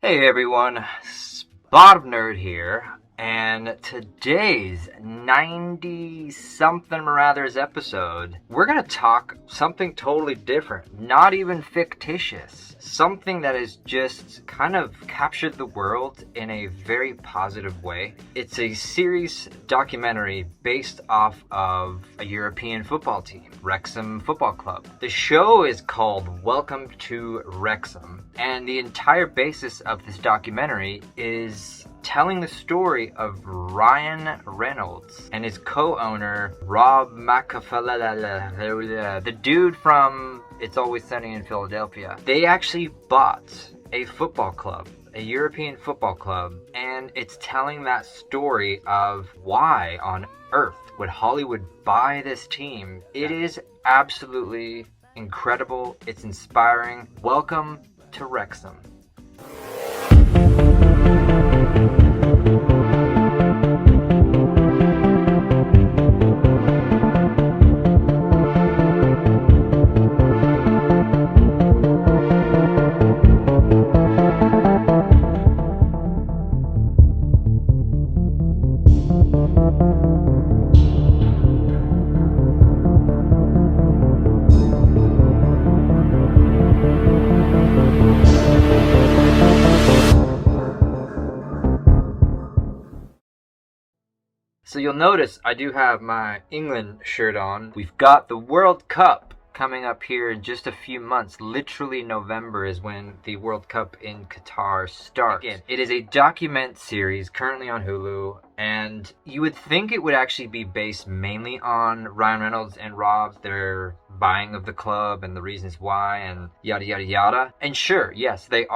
Hey everyone, Spot of Nerd here, and today's 90-something Marathers episode, we're gonna talk something totally different, not even fictitious, something that has just kind of captured the world in a very positive way. It's a series documentary based off of a European football team, Wrexham Football Club. The show is called Welcome to Wrexham, and the entire basis of this documentary is telling the story of Ryan Reynolds and his co-owner Rob McAfee, the dude from It's Always Sunny in Philadelphia. They actually bought a football club, a European football club, and it's telling that story of why on earth would Hollywood buy this team. It is absolutely incredible. It's inspiring. Welcome to Wrexham. So you'll notice I do have my England shirt on. We've got the World Cup coming up here in just a few months. Literally November is when the World Cup in Qatar starts. Again, it is a document series currently on Hulu, and you would think it would actually be based mainly on Ryan Reynolds and Rob, their buying of the club and the reasons why and yada yada yada. And sure, yes, they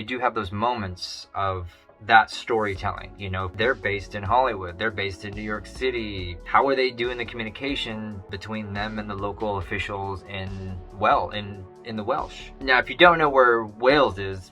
do have those moments of that storytelling. You know, they're based in Hollywood, they're based in New York City. How are they doing the communication between them and the local officials in the Welsh? Now, if you don't know where Wales is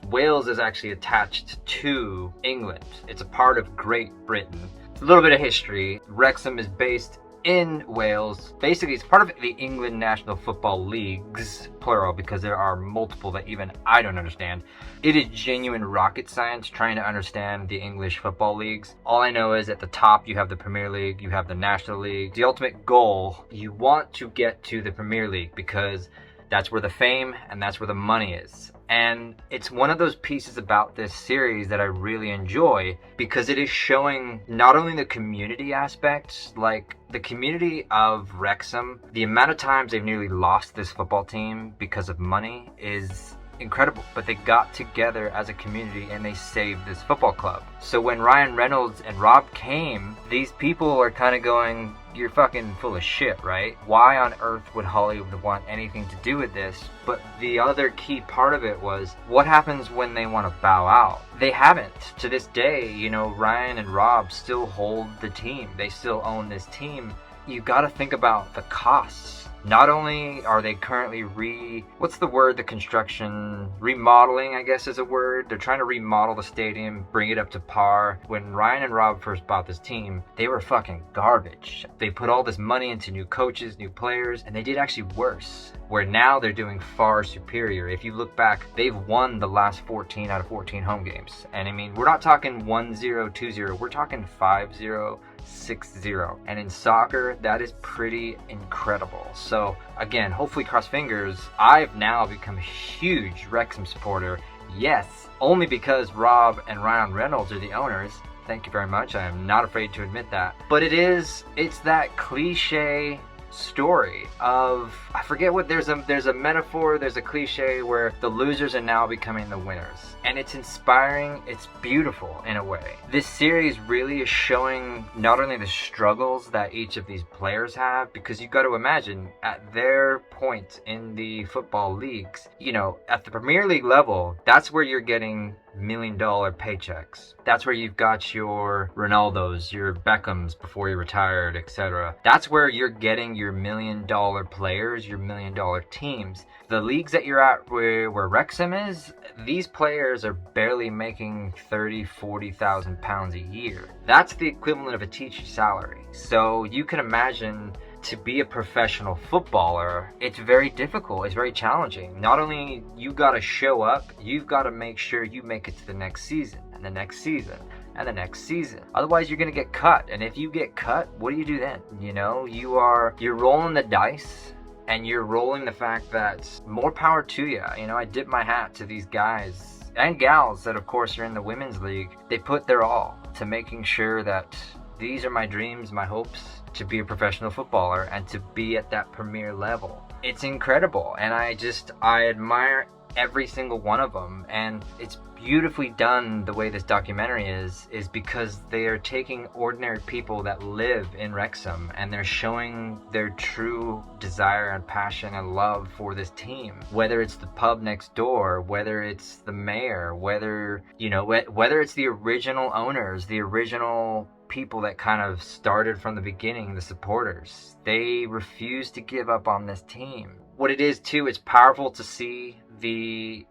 actually attached to England. It's a part of Great Britain. It's a little bit of history. Wrexham is based in Wales. Basically, it's part of the England National Football Leagues, plural, because there are multiple that even I don't understand. It is genuine rocket science trying to understand the English football leagues. All I know is at the top you have the Premier League, you have the National League. The ultimate goal, you want to get to the Premier League because that's where the fame and that's where the money is. And it's one of those pieces about this series that I really enjoy because it is showing not only the community aspects, like the community of Wrexham, the amount of times they've nearly lost this football team because of money is incredible, but they got together as a community and they saved this football club. So when Ryan Reynolds and Rob came, these people are kind of going, you're fucking full of shit, right? Why on earth would Hollywood want anything to do with this? But the other key part of it was, what happens when they want to bow out? They haven't. To this day, you know, Ryan and Rob still hold the team. They still own this team. You got to think about the costs. Not only are they currently the construction, remodeling, I guess is a word. They're trying to remodel the stadium, bring it up to par. When Ryan and Rob first bought this team, they were fucking garbage. They put all this money into new coaches, new players, and they did actually worse. Where now they're doing far superior. If you look back, they've won the last 14 out of 14 home games. And I mean, we're not talking 1-0, 2-0, we're talking 5-0, 6-0. And in soccer, that is pretty incredible. So again, hopefully cross fingers, I've now become a huge Wrexham supporter. Yes, only because Rob and Ryan Reynolds are the owners. Thank you very much. I am not afraid to admit that. But it's that cliche story of, I forget what, there's a metaphor, there's a cliche where the losers are now becoming the winners. And it's inspiring, it's beautiful in a way. This series really is showing not only the struggles that each of these players have, because you've got to imagine at their point in the football leagues, you know, at the Premier League level, that's where you're getting $1 million paychecks. That's where you've got your Reynolds, your Beckhams before you retired, etc. That's where you're getting your $1 million players, your $1 million teams. The leagues that you're at where Wrexham is, these players are barely making 30,000, 40,000 pounds a year. That's the equivalent of a teacher's salary. So you can imagine to be a professional footballer, it's very difficult. It's very challenging. Not only you got to show up, you've got to make sure you make it to the next season and the next season and the next season. Otherwise, you're going to get cut. And if you get cut, what do you do then? You know, you're rolling the dice, and you're rolling the fact that more power to you. You know, I dip my hat to these guys and gals that, of course, are in the women's league. They put their all to making sure that these are my dreams, my hopes, to be a professional footballer and to be at that premier level. It's incredible, and I admire every single one of them, and it's beautifully done the way this documentary is because they are taking ordinary people that live in Wrexham, and they're showing their true desire and passion and love for this team. Whether it's the pub next door, whether it's the mayor, whether it's the original owners, the original people that kind of started from the beginning, the supporters. They refuse to give up on this team. What it is too, it's powerful to see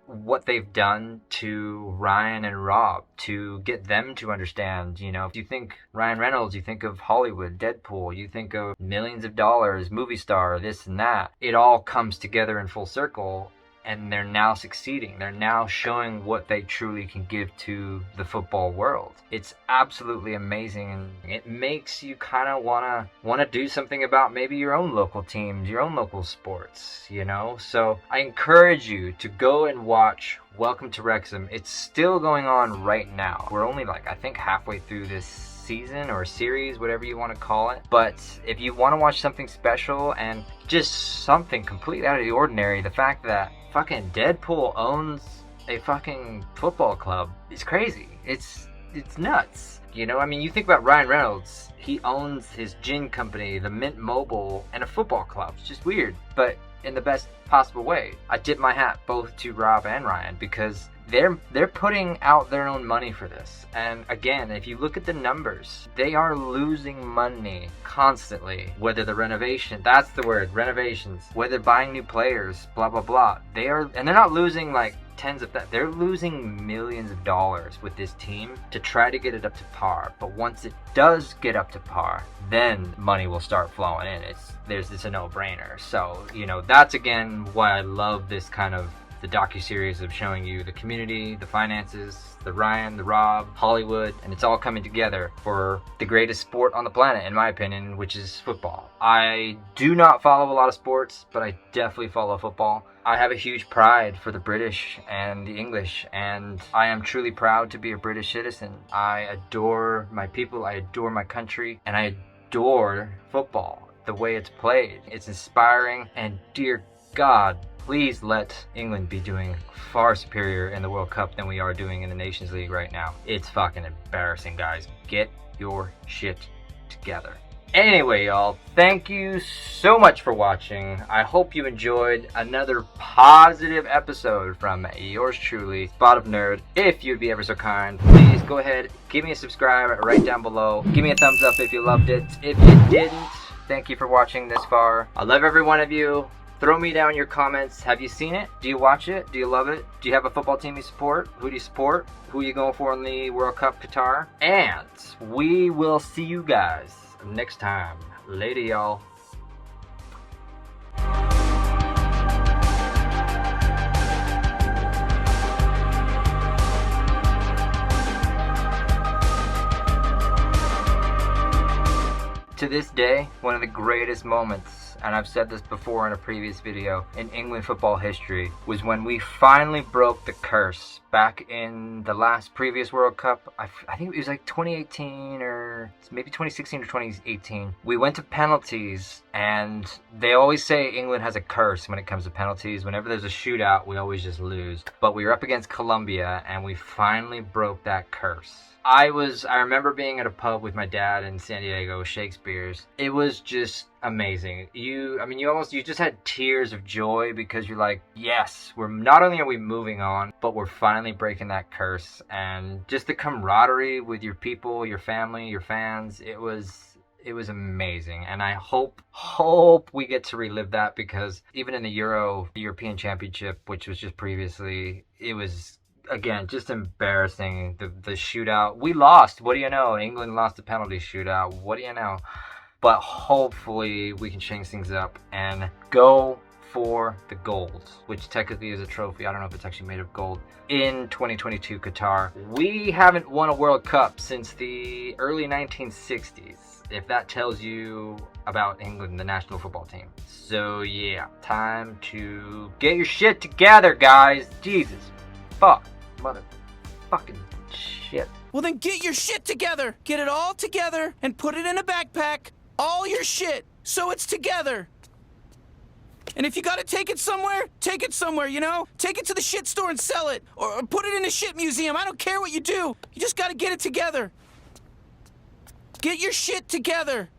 what they've done to Ryan and Rob to get them to understand. You know, if you think Ryan Reynolds, you think of Hollywood, Deadpool, you think of millions of dollars, movie star, this and that. It all comes together in full circle, and they're now succeeding. They're now showing what they truly can give to the football world. It's absolutely amazing, and it makes you kind of wanna do something about maybe your own local teams, your own local sports, you know? So I encourage you to go and watch Welcome to Wrexham. It's still going on right now. We're only I think halfway through this season or series, whatever you want to call it. But if you want to watch something special and just something completely out of the ordinary, the fact that fucking Deadpool owns a fucking football club is crazy. It's nuts. You know, I mean, you think about Ryan Reynolds, he owns his gin company, the Mint Mobile, and a football club. It's just weird, but in the best possible way. I tip my hat both to Rob and Ryan because they're putting out their own money for this. And again, if you look at the numbers, they are losing money constantly. Whether the renovation, that's the word, renovations, whether buying new players, blah blah blah. They're not losing tens of that. They're losing millions of dollars with this team to try to get it up to par. But once it does get up to par, then money will start flowing in. It's a no-brainer. So, you know, that's again why I love this kind of the docuseries of showing you the community, the finances, the Ryan, the Rob, Hollywood, and it's all coming together for the greatest sport on the planet, in my opinion, which is football. I do not follow a lot of sports, but I definitely follow football. I have a huge pride for the British and the English, and I am truly proud to be a British citizen. I adore my people, I adore my country, and I adore football, the way it's played. It's inspiring, and dear God, please let England be doing far superior in the World Cup than we are doing in the Nations League right now. It's fucking embarrassing, guys. Get your shit together. Anyway, y'all, thank you so much for watching. I hope you enjoyed another positive episode from yours truly, Spot of Nerd. If you'd be ever so kind, please go ahead, give me a subscribe right down below. Give me a thumbs up if you loved it. If you didn't, thank you for watching this far. I love every one of you. Throw me down your comments. Have you seen it? Do you watch it? Do you love it? Do you have a football team you support? Who do you support? Who are you going for in the World Cup Qatar? And we will see you guys next time. Later, y'all. To this day, one of the greatest moments, and I've said this before in a previous video, in England football history, was when we finally broke the curse back in the previous World Cup. I think it was 2018 or maybe 2016 or 2018. We went to penalties, and they always say England has a curse when it comes to penalties. Whenever there's a shootout, we always just lose. But we were up against Colombia, and we finally broke that curse. I remember being at a pub with my dad in San Diego, Shakespeare's. It was just amazing. You just had tears of joy because you're like, yes, not only are we moving on, but we're finally breaking that curse. And just the camaraderie with your people, your family, your fans, it was amazing. And I hope we get to relive that, because even in the European Championship, which was just previously, it was, again, just embarrassing. The shootout, we lost. What do you know? England lost the penalty shootout. What do you know? but hopefully we can change things up and go for the gold, which technically is a trophy. I don't know if it's actually made of gold. In 2022 Qatar, we haven't won a World Cup since the early 1960s, if that tells you about England, the national football team. So yeah, time to get your shit together, guys. Jesus fuck, motherfucking shit. Well then get your shit together. Get it all together and put it in a backpack. All your shit, so it's together. And if you gotta take it somewhere, you know? Take it to the shit store and sell it. Or put it in a shit museum. I don't care what you do. You just gotta get it together. Get your shit together.